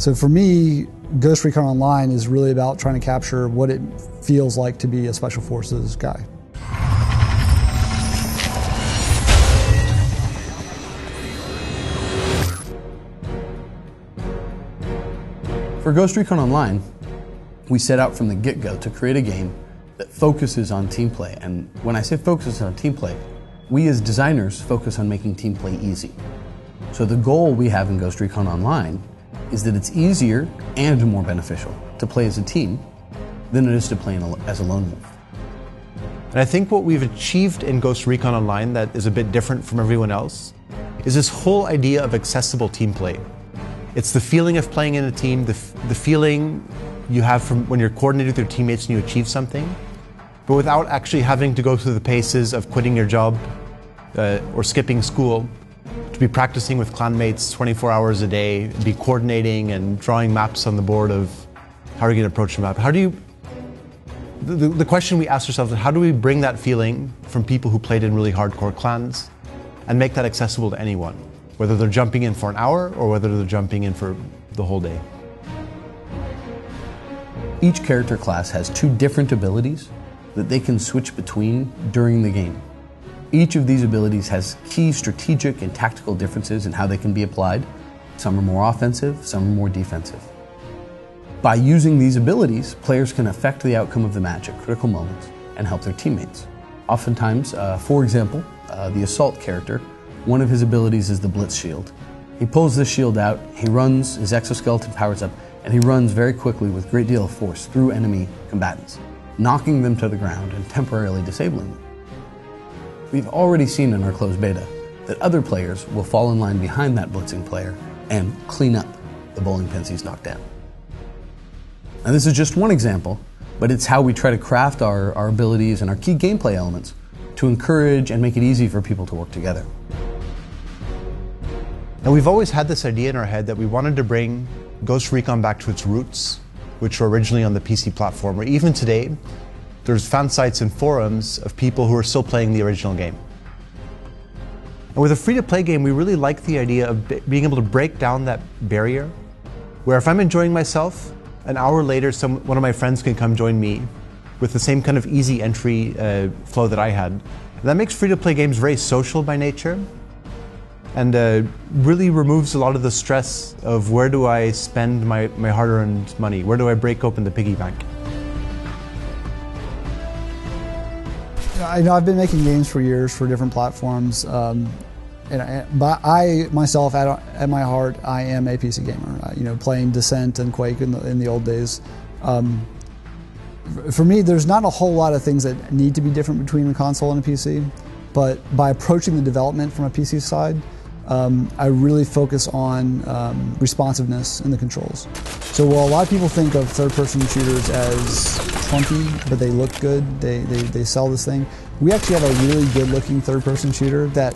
So for me, Ghost Recon Online is really about trying to capture what it feels like to be a Special Forces guy. For Ghost Recon Online, we set out from the get-go to create a game that focuses on team play. And when I say focuses on team play, we as designers focus on making team play easy. So the goal we have in Ghost Recon Online is that it's easier and more beneficial to play as a team than it is to play as a lone wolf. And I think what we've achieved in Ghost Recon Online that is a bit different from everyone else is this whole idea of accessible team play. It's the feeling of playing in a team, the feeling you have from when you're coordinated with your teammates and you achieve something, but without actually having to go through the paces of quitting your job or skipping school, to be practicing with clanmates 24 hours a day, be coordinating and drawing maps on the board of how are you going to approach the map. How do you, the question we ask ourselves is how do we bring that feeling from people who played in really hardcore clans and make that accessible to anyone, whether they're jumping in for an hour or whether they're jumping in for the whole day. Each character class has 2 different abilities that they can switch between during the game. Each of these abilities has key strategic and tactical differences in how they can be applied. Some are more offensive, some are more defensive. By using these abilities, players can affect the outcome of the match at critical moments and help their teammates. Oftentimes, for example, the Assault character, one of his abilities is the Blitz Shield. He pulls this shield out, he runs, his exoskeleton powers up, and he runs very quickly with a great deal of force through enemy combatants, knocking them to the ground and temporarily disabling them. We've already seen in our closed beta that other players will fall in line behind that blitzing player and clean up the bowling pins he's knocked down. Now this is just one example, but it's how we try to craft our abilities and our key gameplay elements to encourage and make it easy for people to work together. And we've always had this idea in our head that we wanted to bring Ghost Recon back to its roots, which were originally on the PC platform, where even today, there's fan sites and forums of people who are still playing the original game. And with a free-to-play game, we really like the idea of being able to break down that barrier, where if I'm enjoying myself, an hour later, one of my friends can come join me with the same kind of easy entry flow that I had. And that makes free-to-play games very social by nature, and really removes a lot of the stress of where do I spend my hard-earned money, where do I break open the piggy bank. I know I've been making games for years for different platforms, but I myself, at my heart, I am a PC gamer. You know, playing Descent and Quake in the old days. For me, there's not a whole lot of things that need to be different between a console and a PC, but by approaching the development from a PC side, I really focus on responsiveness in the controls. So while a lot of people think of third-person shooters as clunky, but they look good, they sell this thing, we actually have a really good-looking third-person shooter that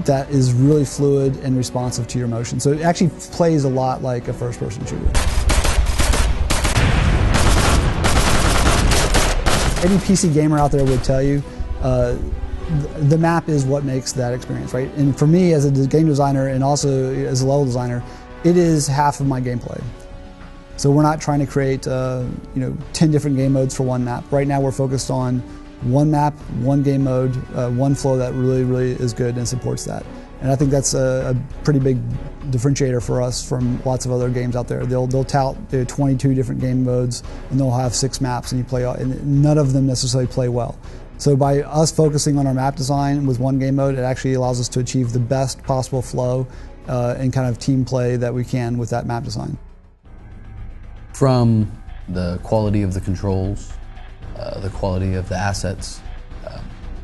that is really fluid and responsive to your motion. So it actually plays a lot like a first-person shooter. Any PC gamer out there would tell you the map is what makes that experience, right? And for me, as a game designer and also as a level designer, it is half of my gameplay. So we're not trying to create 10 different game modes for one map. Right now we're focused on one map, one game mode, one flow that really is good and supports that. And I think that's a pretty big differentiator for us from lots of other games out there. They'll tout 22 different game modes and they'll have 6 maps and you play, and none of them necessarily play well. So by us focusing on our map design with one game mode, it actually allows us to achieve the best possible flow and kind of team play that we can with that map design. From the quality of the controls, the quality of the assets,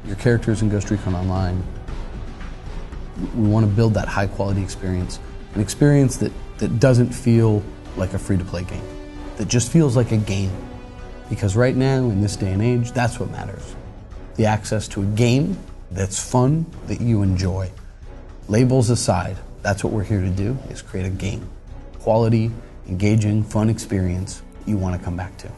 your characters in Ghost Recon Online, we want to build that high quality experience, an experience that doesn't feel like a free-to-play game, that just feels like a game. Because right now, in this day and age, that's what matters. The access to a game that's fun, that you enjoy. Labels aside, that's what we're here to do, is create a game. Quality, engaging, fun experience you want to come back to.